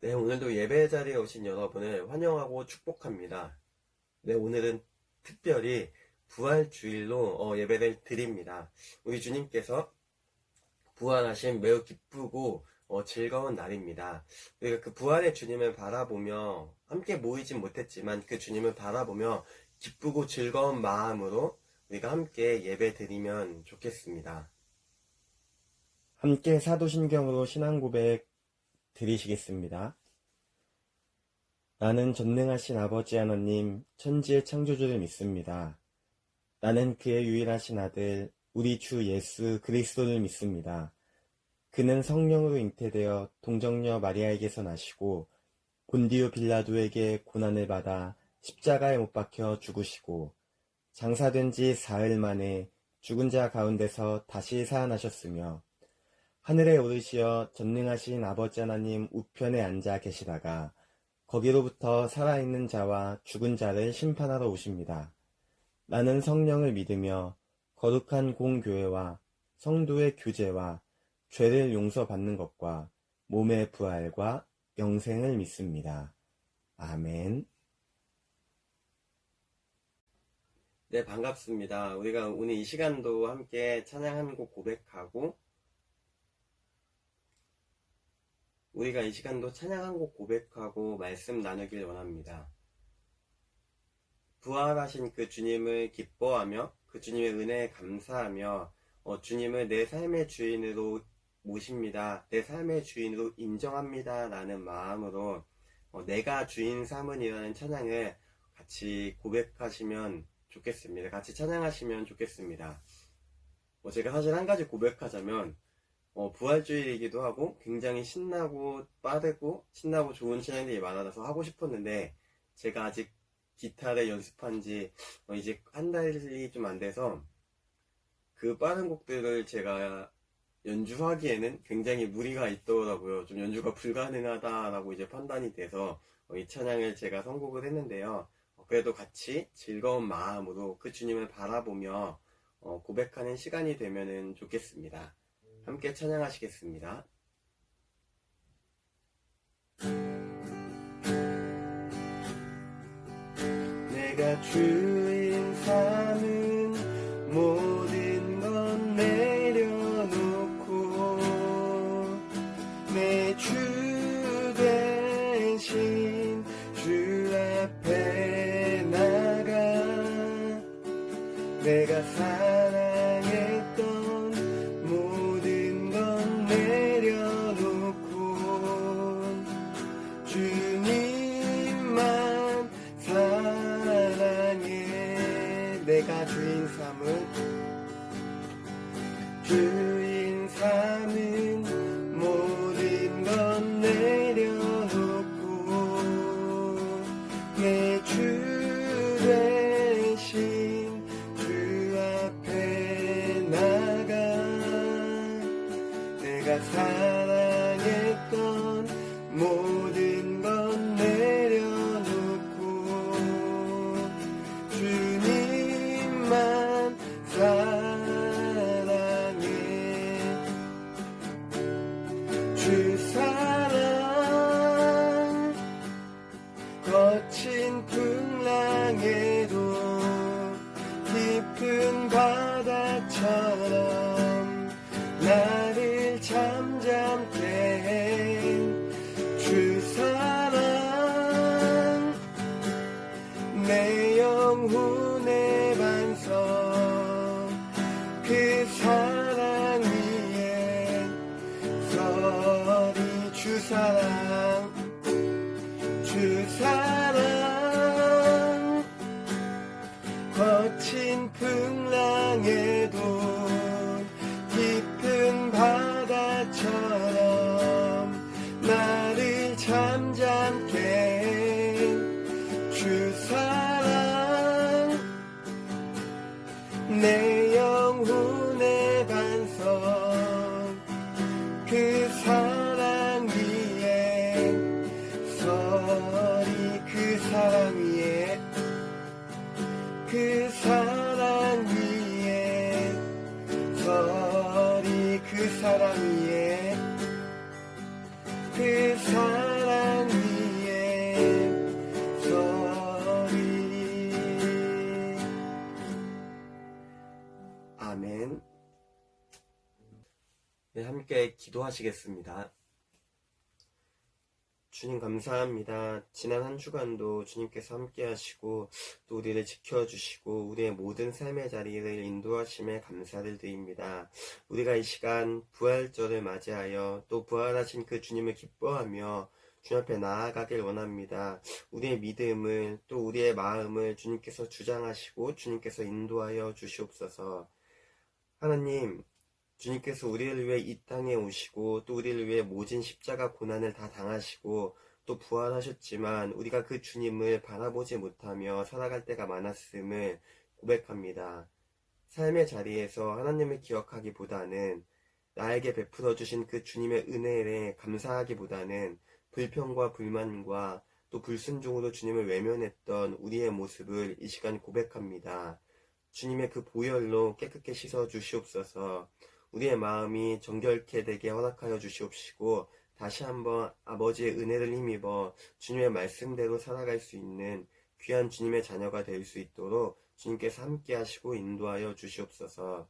네, 오늘도 예배 자리에 오신 여러분을 환영하고 축복합니다. 네, 오늘은 특별히 부활주일로 예배를 드립니다. 우리 주님께서 부활하신 매우 기쁘고 즐거운 날입니다. 우리가 그 부활의 주님을 바라보며 함께 모이진 못했지만 그 주님을 바라보며 기쁘고 즐거운 마음으로 우리가 함께 예배 드리면 좋겠습니다. 함께 사도신경으로 신앙 고백 드리시겠습니다. 나는 전능하신 아버지 하나님, 천지의 창조주를 믿습니다. 나는 그의 유일하신 아들, 우리 주 예수 그리스도를 믿습니다. 그는 성령으로 잉태되어 동정녀 마리아에게서 나시고 본디오 빌라도에게 고난을 받아 십자가에 못 박혀 죽으시고 장사된 지 사흘 만에 죽은 자 가운데서 다시 살아나셨으며 하늘에 오르시어 전능하신 아버지 하나님 우편에 앉아 계시다가 거기로부터 살아있는 자와 죽은 자를 심판하러 오십니다. 나는 성령을 믿으며 거룩한 공교회와 성도의 교제와 죄를 용서받는 것과 몸의 부활과 영생을 믿습니다. 아멘. 네, 반갑습니다. 우리가 오늘 이 시간도 함께 찬양 한 곡 고백하고 말씀 나누길 원합니다. 부활하신 그 주님을 기뻐하며 그 주님의 은혜에 감사하며 주님을 내 삶의 주인으로 모십니다. 내 삶의 주인으로 인정합니다. 라는 마음으로 내가 주인 삼은이라는 찬양을 같이 고백하시면 좋겠습니다. 같이 찬양하시면 좋겠습니다. 제가 사실 한 가지 고백하자면 부활주일이기도 하고 굉장히 신나고 빠르고 신나고 좋은 찬양들이 많아서 하고 싶었는데 제가 아직 기타를 연습한 지 이제 한 달이 좀 안 돼서 그 빠른 곡들을 제가 연주하기에는 굉장히 무리가 있더라고요. 좀 연주가 불가능하다라고 이제 판단이 돼서 이 찬양을 제가 선곡을 했는데요. 그래도 같이 즐거운 마음으로 그 주님을 바라보며 고백하는 시간이 되면 좋겠습니다. 함께 찬양하시겠습니다. 내가 주인 삼은 모든 건 내려놓고 내 주 대신 주 앞에 나가 내가 사랑했던 모든 건 내려놓고 주님만 사랑해 내가 주인 삼은 모든 건 내려놓고 내 주 대신 주 앞에 나가 내가 사랑했던 모든 건 내려놓고 주님만 사랑해 주 사랑 거친 풍랑에도 깊은 바다처럼 나를 잠잠케 해 주 사랑 내 영혼의 반석 그 사랑 위에 서리 주 사랑 거친 풍랑에도 깊은 바다처럼 나를 잠잠케 해 주 사랑 내 영혼의 반석 그 사랑 위에 서리 그 사랑 위에 그 사랑 위에 서리 그 사랑 위에 그 사랑 함께 기도하시겠습니다. 주님 감사합니다. 지난 한 주간도 주님께서 함께 하시고 또 우리를 지켜주시고 우리의 모든 삶의 자리를 인도하심에 감사를 드립니다. 우리가 이 시간 부활절을 맞이하여 또 부활하신 그 주님을 기뻐하며 주님 앞에 나아가길 원합니다. 우리의 믿음을 또 우리의 마음을 주님께서 주장하시고 주님께서 인도하여 주시옵소서. 하나님, 주님께서 우리를 위해 이 땅에 오시고 또 우리를 위해 모진 십자가 고난을 다 당하시고 또 부활하셨지만 우리가 그 주님을 바라보지 못하며 살아갈 때가 많았음을 고백합니다. 삶의 자리에서 하나님을 기억하기보다는 나에게 베풀어 주신 그 주님의 은혜에 감사하기보다는 불평과 불만과 또 불순종으로 주님을 외면했던 우리의 모습을 이 시간 고백합니다. 주님의 그 보혈로 깨끗게 씻어 주시옵소서. 우리의 마음이 정결케 되게 허락하여 주시옵시고 다시 한번 아버지의 은혜를 힘입어 주님의 말씀대로 살아갈 수 있는 귀한 주님의 자녀가 될 수 있도록 주님께서 함께 하시고 인도하여 주시옵소서.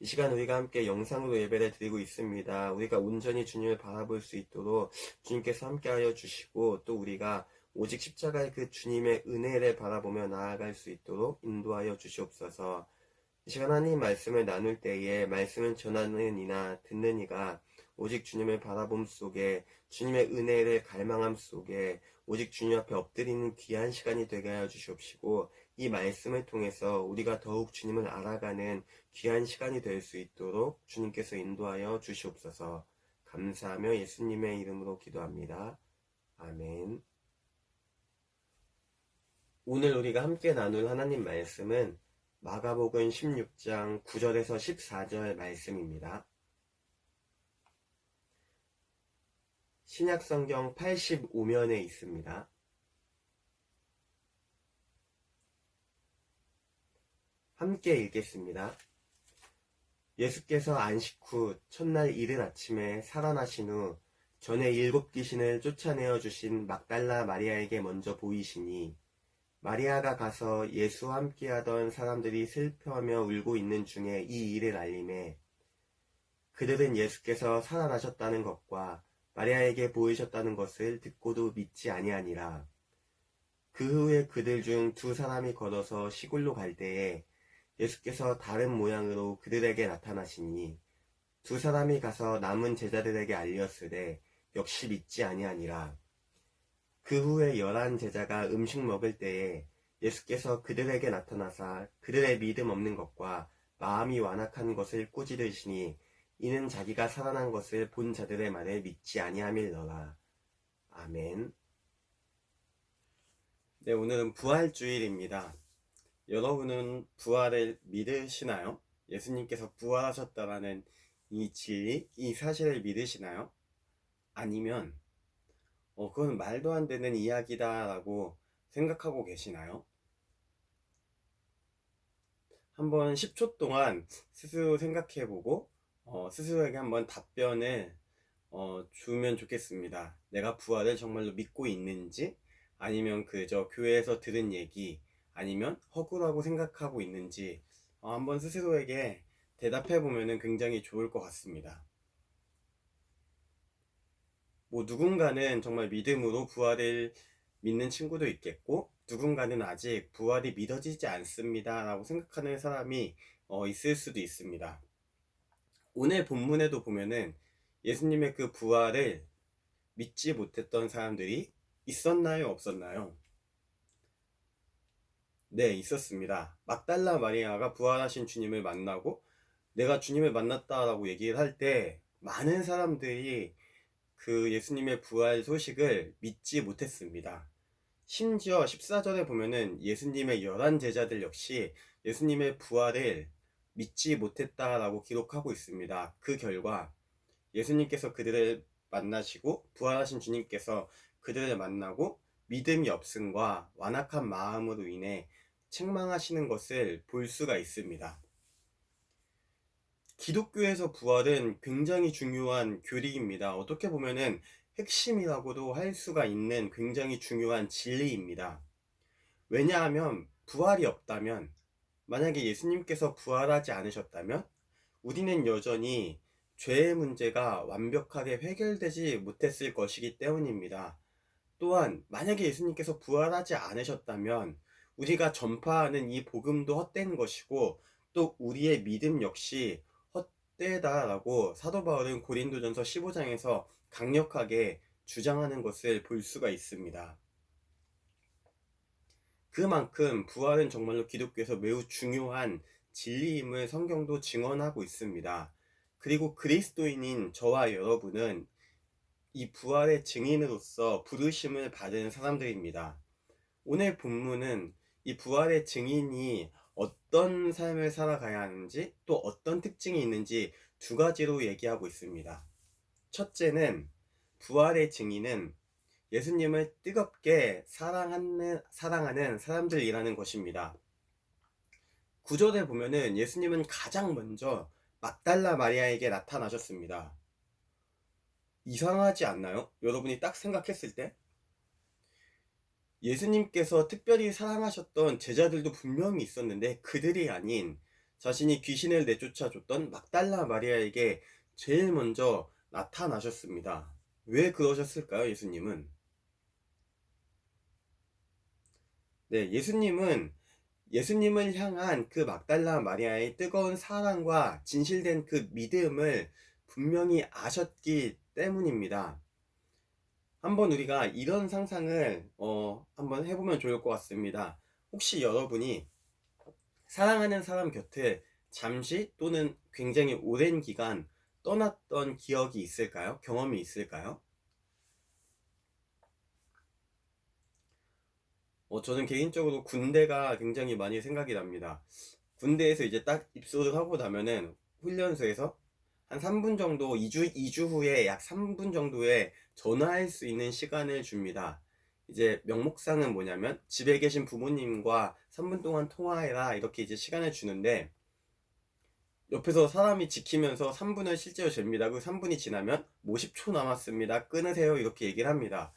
이 시간 우리가 함께 영상으로 예배를 드리고 있습니다. 우리가 온전히 주님을 바라볼 수 있도록 주님께서 함께 하여 주시고 또 우리가 오직 십자가의 그 주님의 은혜를 바라보며 나아갈 수 있도록 인도하여 주시옵소서. 이 시간 하나님 말씀을 나눌 때에 말씀을 전하는 이나 듣는 이가 오직 주님을 바라봄 속에 주님의 은혜를 갈망함 속에 오직 주님 앞에 엎드리는 귀한 시간이 되게 하여 주시옵시고 이 말씀을 통해서 우리가 더욱 주님을 알아가는 귀한 시간이 될 수 있도록 주님께서 인도하여 주시옵소서. 감사하며 예수님의 이름으로 기도합니다. 아멘. 오늘 우리가 함께 나눌 하나님 말씀은 마가복음 16장 9절에서 14절 말씀입니다. 신약성경 85면에 있습니다. 함께 읽겠습니다. 예수께서 안식 후 첫날 이른 아침에 살아나신 후 전에 7 귀신을 쫓아내어 주신 막달라 마리아에게 먼저 보이시니 마리아가 가서 예수와 함께하던 사람들이 슬퍼하며 울고 있는 중에 이 일을 알림해 그들은 예수께서 살아나셨다는 것과 마리아에게 보이셨다는 것을 듣고도 믿지 아니하니라. 그 후에 그들 중 2 사람이 걸어서 시골로 갈 때에 예수께서 다른 모양으로 그들에게 나타나시니 2 사람이 가서 남은 제자들에게 알렸으되 역시 믿지 아니하니라. 그 후에 11 제자가 음식 먹을 때에 예수께서 그들에게 나타나사 그들의 믿음 없는 것과 마음이 완악한 것을 꾸짖으시니 이는 자기가 살아난 것을 본 자들의 말에 믿지 아니함일러라. 아멘. 네, 오늘은 부활주일입니다. 여러분은 부활을 믿으시나요? 예수님께서 부활하셨다라는 이 진리, 이 사실을 믿으시나요? 아니면 그건 말도 안 되는 이야기다라고 생각하고 계시나요? 한번 10초 동안 스스로 생각해보고 스스로에게 한번 답변을 주면 좋겠습니다. 내가 부활을 정말로 믿고 있는지, 아니면 그저 교회에서 들은 얘기, 아니면 허구라고 생각하고 있는지 한번 스스로에게 대답해보면 굉장히 좋을 것 같습니다. 누군가는 정말 믿음으로 부활을 믿는 친구도 있겠고, 누군가는 아직 부활이 믿어지지 않습니다 라고 생각하는 사람이 있을 수도 있습니다. 오늘 본문에도 보면은 예수님의 그 부활을 믿지 못했던 사람들이 있었나요? 없었나요? 네, 있었습니다. 막달라 마리아가 부활하신 주님을 만나고 내가 주님을 만났다라고 얘기를 할 때 많은 사람들이 그 예수님의 부활 소식을 믿지 못했습니다. 심지어 14절에 보면은 예수님의 11 제자들 역시 예수님의 부활을 믿지 못했다라고 기록하고 있습니다. 그 결과 예수님께서 그들을 만나시고 부활하신 주님께서 그들을 만나고 믿음이 없음과 완악한 마음으로 인해 책망하시는 것을 볼 수가 있습니다. 기독교에서 부활은 굉장히 중요한 교리입니다. 어떻게 보면은 핵심이라고도 할 수가 있는 굉장히 중요한 진리입니다. 왜냐하면 부활이 없다면, 만약에 예수님께서 부활하지 않으셨다면 우리는 여전히 죄의 문제가 완벽하게 해결되지 못했을 것이기 때문입니다. 또한 만약에 예수님께서 부활하지 않으셨다면 우리가 전파하는 이 복음도 헛된 것이고 또 우리의 믿음 역시 헛되다라고 사도 바울은 고린도전서 15장에서 강력하게 주장하는 것을 볼 수가 있습니다. 그만큼 부활은 정말로 기독교에서 매우 중요한 진리임을 성경도 증언하고 있습니다. 그리고 그리스도인인 저와 여러분은 이 부활의 증인으로서 부르심을 받은 사람들입니다. 오늘 본문은 이 부활의 증인이 어떤 삶을 살아가야 하는지 또 어떤 특징이 있는지 두 가지로 얘기하고 있습니다. 첫째는 부활의 증인은 예수님을 뜨겁게 사랑하는 사람들이라는 것입니다. 구절에 보면은 예수님은 가장 먼저 막달라 마리아에게 나타나셨습니다. 이상하지 않나요? 여러분이 딱 생각했을 때? 예수님께서 특별히 사랑하셨던 제자들도 분명히 있었는데 그들이 아닌 자신이 귀신을 내쫓아줬던 막달라 마리아에게 제일 먼저 나타나셨습니다. 왜 그러셨을까요, 예수님은? 네, 예수님을 향한 그 막달라 마리아의 뜨거운 사랑과 진실된 그 믿음을 분명히 아셨기 때문입니다. 한번 우리가 이런 상상을 한번 해보면 좋을 것 같습니다. 혹시 여러분이 사랑하는 사람 곁을 잠시 또는 굉장히 오랜 기간 떠났던 기억이 있을까요? 경험이 있을까요? 저는 개인적으로 군대가 굉장히 많이 생각이 납니다. 군대에서 이제 딱 입소를 하고 나면은 훈련소에서 한 3분 정도, 2주 후에 약 3분 정도의 전화할 수 있는 시간을 줍니다. 이제 명목상은 뭐냐면 집에 계신 부모님과 3분 동안 통화해라 이렇게 이제 시간을 주는데 옆에서 사람이 지키면서 3분을 실제로 잽니다. 그 3분이 지나면 뭐 10초 남았습니다. 끊으세요. 이렇게 얘기를 합니다.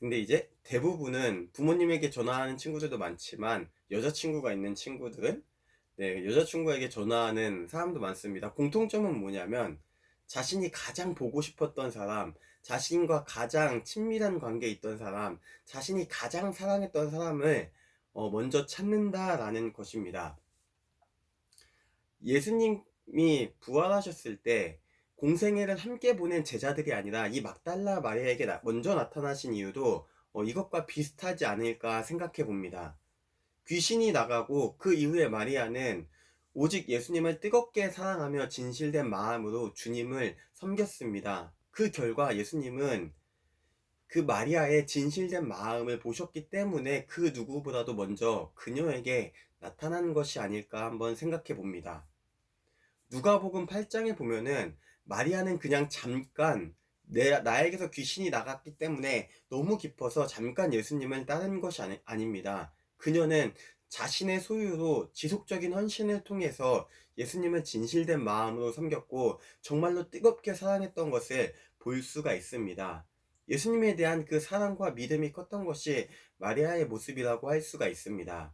근데 이제 대부분은 부모님에게 전화하는 친구들도 많지만 여자친구가 있는 친구들은 네, 여자친구에게 전화하는 사람도 많습니다. 공통점은 뭐냐면 자신이 가장 보고 싶었던 사람, 자신과 가장 친밀한 관계에 있던 사람, 자신이 가장 사랑했던 사람을 먼저 찾는다라는 것입니다. 예수님이 부활하셨을 때 공생애를 함께 보낸 제자들이 아니라 이 막달라 마리아에게 먼저 나타나신 이유도 이것과 비슷하지 않을까 생각해 봅니다. 귀신이 나가고 그 이후에 마리아는 오직 예수님을 뜨겁게 사랑하며 진실된 마음으로 주님을 섬겼습니다. 그 결과 예수님은 그 마리아의 진실된 마음을 보셨기 때문에 그 누구보다도 먼저 그녀에게 나타난 것이 아닐까 한번 생각해 봅니다. 누가복음 8장에 보면은 마리아는 그냥 잠깐 나에게서 귀신이 나갔기 때문에 너무 깊어서 잠깐 예수님을 따른 것이 아닙니다. 그녀는 자신의 소유로 지속적인 헌신을 통해서 예수님을 진실된 마음으로 섬겼고 정말로 뜨겁게 사랑했던 것을 볼 수가 있습니다. 예수님에 대한 그 사랑과 믿음이 컸던 것이 마리아의 모습이라고 할 수가 있습니다.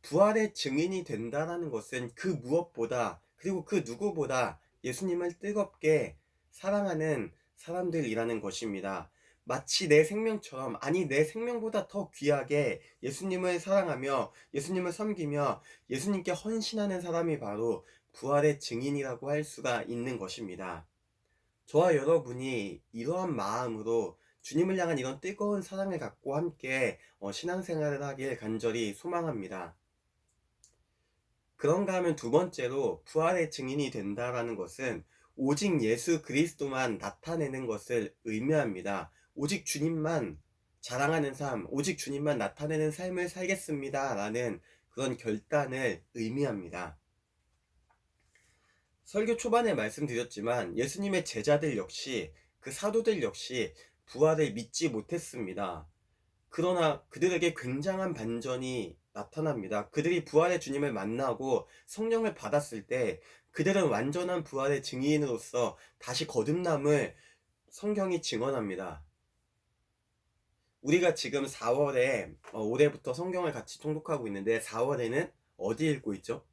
부활의 증인이 된다는 것은 그 무엇보다 그리고 그 누구보다 예수님을 뜨겁게 사랑하는 사람들이라는 것입니다. 마치 내 생명처럼, 아니 내 생명보다 더 귀하게 예수님을 사랑하며 예수님을 섬기며 예수님께 헌신하는 사람이 바로 부활의 증인이라고 할 수가 있는 것입니다. 저와 여러분이 이러한 마음으로 주님을 향한 이런 뜨거운 사랑을 갖고 함께 신앙생활을 하길 간절히 소망합니다. 그런가 하면 두 번째로 부활의 증인이 된다라는 것은 오직 예수 그리스도만 나타내는 것을 의미합니다. 오직 주님만 자랑하는 삶, 오직 주님만 나타내는 삶을 살겠습니다. 라는 그런 결단을 의미합니다. 설교 초반에 말씀드렸지만 예수님의 제자들 역시 그 사도들 역시 부활을 믿지 못했습니다. 그러나 그들에게 굉장한 반전이 나타납니다. 그들이 부활의 주님을 만나고 성령을 받았을 때 그들은 완전한 부활의 증인으로서 다시 거듭남을 성경이 증언합니다. 우리가 지금 4월에 올해부터 성경을 같이 통독하고 있는데 4월에는 어디 읽고 있죠?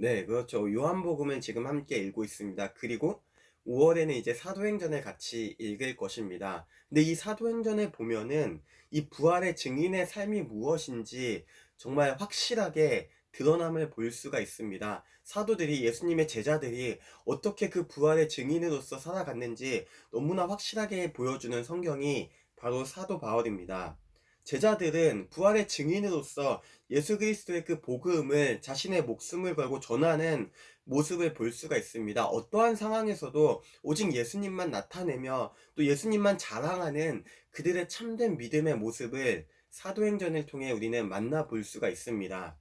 네, 그렇죠. 요한복음을 지금 함께 읽고 있습니다. 그리고 5월에는 이제 사도행전을 같이 읽을 것입니다. 근데 이 사도행전을 보면은 이 부활의 증인의 삶이 무엇인지 정말 확실하게 드러남을 볼 수가 있습니다. 사도들이, 예수님의 제자들이 어떻게 그 부활의 증인으로서 살아갔는지 너무나 확실하게 보여주는 성경이 바로 사도 바울입니다. 제자들은 부활의 증인으로서 예수 그리스도의 그 복음을 자신의 목숨을 걸고 전하는 모습을 볼 수가 있습니다. 어떠한 상황에서도 오직 예수님만 나타내며 또 예수님만 자랑하는 그들의 참된 믿음의 모습을 사도행전을 통해 우리는 만나볼 수가 있습니다.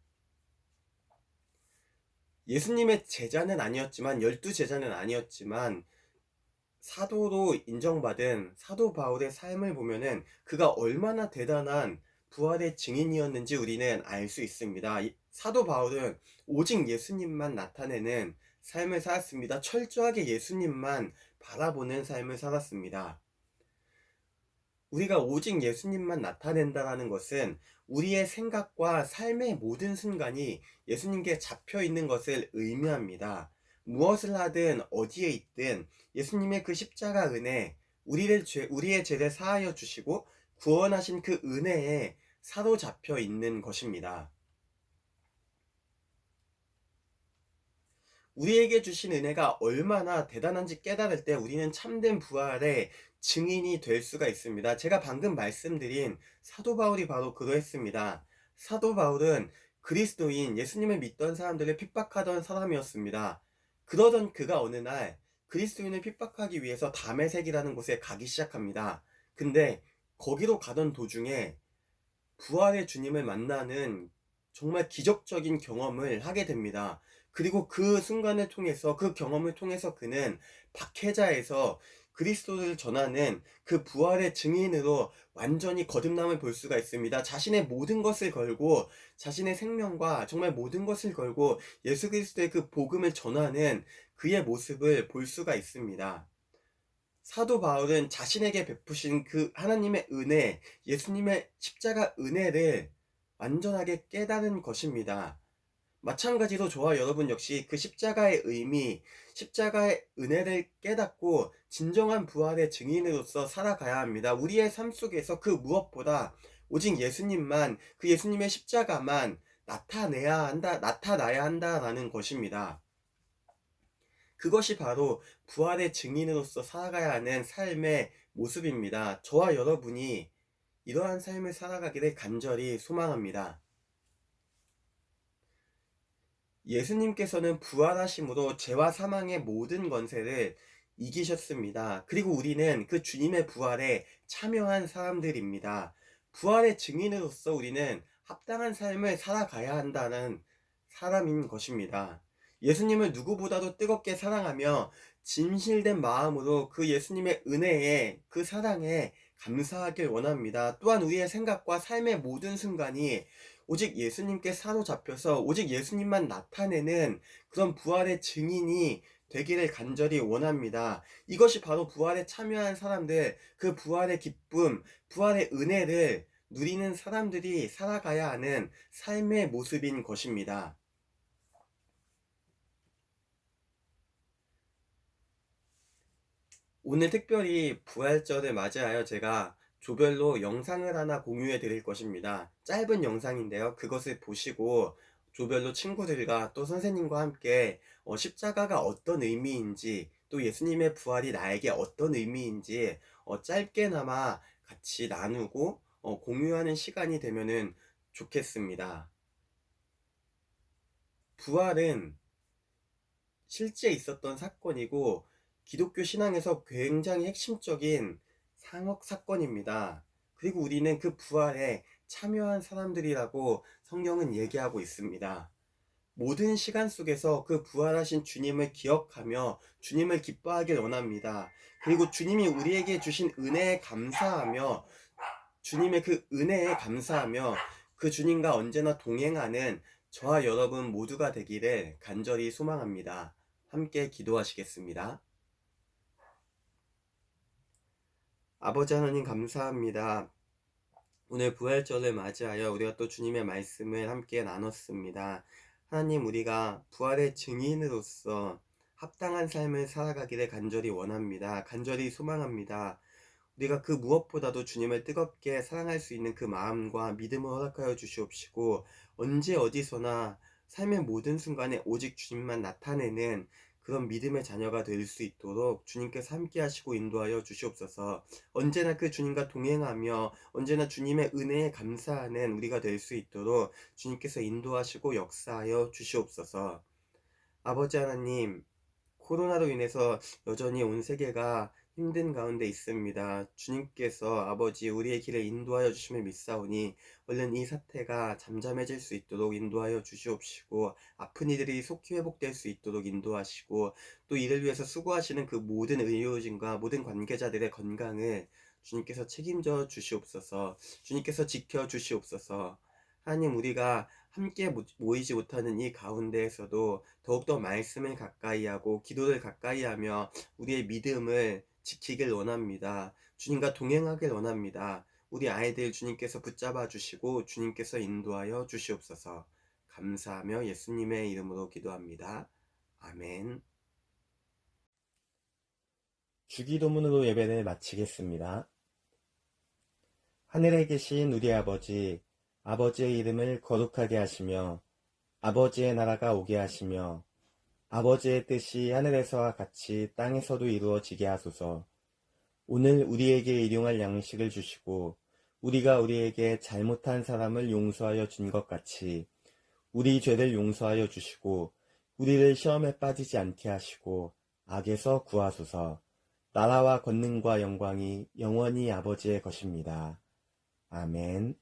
예수님의 제자는 아니었지만, 12제자는 아니었지만 사도로 인정받은 사도 바울의 삶을 보면은 그가 얼마나 대단한 부활의 증인이었는지 우리는 알 수 있습니다. 사도 바울은 오직 예수님만 나타내는 삶을 살았습니다. 철저하게 예수님만 바라보는 삶을 살았습니다. 우리가 오직 예수님만 나타낸다라는 것은 우리의 생각과 삶의 모든 순간이 예수님께 잡혀 있는 것을 의미합니다. 무엇을 하든 어디에 있든 예수님의 그 십자가 은혜, 우리의 죄를 사하여 주시고 구원하신 그 은혜에 사로잡혀 있는 것입니다. 우리에게 주신 은혜가 얼마나 대단한지 깨달을 때 우리는 참된 부활의 증인이 될 수가 있습니다. 제가 방금 말씀드린 사도 바울이 바로 그러했습니다. 사도 바울은 그리스도인 예수님을 믿던 사람들을 핍박하던 사람이었습니다. 그러던 그가 어느 날 그리스도인을 핍박하기 위해서 다메섹이라는 곳에 가기 시작합니다. 근데 거기로 가던 도중에 부활의 주님을 만나는 정말 기적적인 경험을 하게 됩니다. 그리고 그 순간을 통해서, 그 경험을 통해서 그는 박해자에서 그리스도를 전하는 그 부활의 증인으로 완전히 거듭남을 볼 수가 있습니다. 자신의 모든 것을 걸고, 자신의 생명과 정말 모든 것을 걸고 예수 그리스도의 그 복음을 전하는 그의 모습을 볼 수가 있습니다. 사도 바울은 자신에게 베푸신 그 하나님의 은혜, 예수님의 십자가 은혜를 완전하게 깨달은 것입니다. 마찬가지로 저와 여러분 역시 그 십자가의 의미, 십자가의 은혜를 깨닫고 진정한 부활의 증인으로서 살아가야 합니다. 우리의 삶 속에서 그 무엇보다 오직 예수님만, 그 예수님의 십자가만 나타나야 한다라는 것입니다. 그것이 바로 부활의 증인으로서 살아가야 하는 삶의 모습입니다. 저와 여러분이 이러한 삶을 살아가기를 간절히 소망합니다. 예수님께서는 부활하심으로 죄와 사망의 모든 권세를 이기셨습니다. 그리고 우리는 그 주님의 부활에 참여한 사람들입니다. 부활의 증인으로서 우리는 합당한 삶을 살아가야 한다는 사람인 것입니다. 예수님을 누구보다도 뜨겁게 사랑하며 진실된 마음으로 그 예수님의 은혜에, 그 사랑에 감사하길 원합니다. 또한 우리의 생각과 삶의 모든 순간이 오직 예수님께 사로잡혀서 오직 예수님만 나타내는 그런 부활의 증인이 되기를 간절히 원합니다. 이것이 바로 부활에 참여한 사람들, 그 부활의 기쁨, 부활의 은혜를 누리는 사람들이 살아가야 하는 삶의 모습인 것입니다. 오늘 특별히 부활절을 맞이하여 제가 조별로 영상을 하나 공유해 드릴 것입니다. 짧은 영상인데요. 그것을 보시고 조별로 친구들과 또 선생님과 함께 십자가가 어떤 의미인지, 또 예수님의 부활이 나에게 어떤 의미인지 짧게나마 같이 나누고 공유하는 시간이 되면은 좋겠습니다. 부활은 실제 있었던 사건이고 기독교 신앙에서 굉장히 핵심적인 상업 사건입니다. 그리고 우리는 그 부활에 참여한 사람들이라고 성경은 얘기하고 있습니다. 모든 시간 속에서 그 부활하신 주님을 기억하며 주님을 기뻐하길 원합니다. 그리고 주님이 우리에게 주신 은혜에 감사하며, 주님의 그 은혜에 감사하며 그 주님과 언제나 동행하는 저와 여러분 모두가 되기를 간절히 소망합니다. 함께 기도하시겠습니다. 아버지 하나님 감사합니다. 오늘 부활절을 맞이하여 우리가 또 주님의 말씀을 함께 나눴습니다. 하나님, 우리가 부활의 증인으로서 합당한 삶을 살아가기를 간절히 원합니다. 간절히 소망합니다. 우리가 그 무엇보다도 주님을 뜨겁게 사랑할 수 있는 그 마음과 믿음을 허락하여 주시옵시고, 언제 어디서나 삶의 모든 순간에 오직 주님만 나타내는 그런 믿음의 자녀가 될 수 있도록 주님께서 함께 하시고 인도하여 주시옵소서. 언제나 그 주님과 동행하며 언제나 주님의 은혜에 감사하는 우리가 될 수 있도록 주님께서 인도하시고 역사하여 주시옵소서. 아버지 하나님, 코로나로 인해서 여전히 온 세계가 힘든 가운데 있습니다. 주님께서 아버지 우리의 길을 인도하여 주심을 믿사오니 얼른 이 사태가 잠잠해질 수 있도록 인도하여 주시옵시고, 아픈 이들이 속히 회복될 수 있도록 인도하시고, 또 이를 위해서 수고하시는 그 모든 의료진과 모든 관계자들의 건강을 주님께서 책임져 주시옵소서. 주님께서 지켜 주시옵소서. 하나님, 우리가 함께 모이지 못하는 이 가운데에서도 더욱더 말씀을 가까이 하고 기도를 가까이 하며 우리의 믿음을 지키길 원합니다. 주님과 동행하길 원합니다. 우리 아이들 주님께서 붙잡아 주시고 주님께서 인도하여 주시옵소서. 감사하며 예수님의 이름으로 기도합니다. 아멘. 주기도문으로 예배를 마치겠습니다. 하늘에 계신 우리 아버지, 아버지의 이름을 거룩하게 하시며 아버지의 나라가 오게 하시며 아버지의 뜻이 하늘에서와 같이 땅에서도 이루어지게 하소서. 오늘 우리에게 일용할 양식을 주시고 우리가 우리에게 잘못한 사람을 용서하여 준 것 같이 우리 죄를 용서하여 주시고 우리를 시험에 빠지지 않게 하시고 악에서 구하소서. 나라와 권능과 영광이 영원히 아버지의 것입니다. 아멘.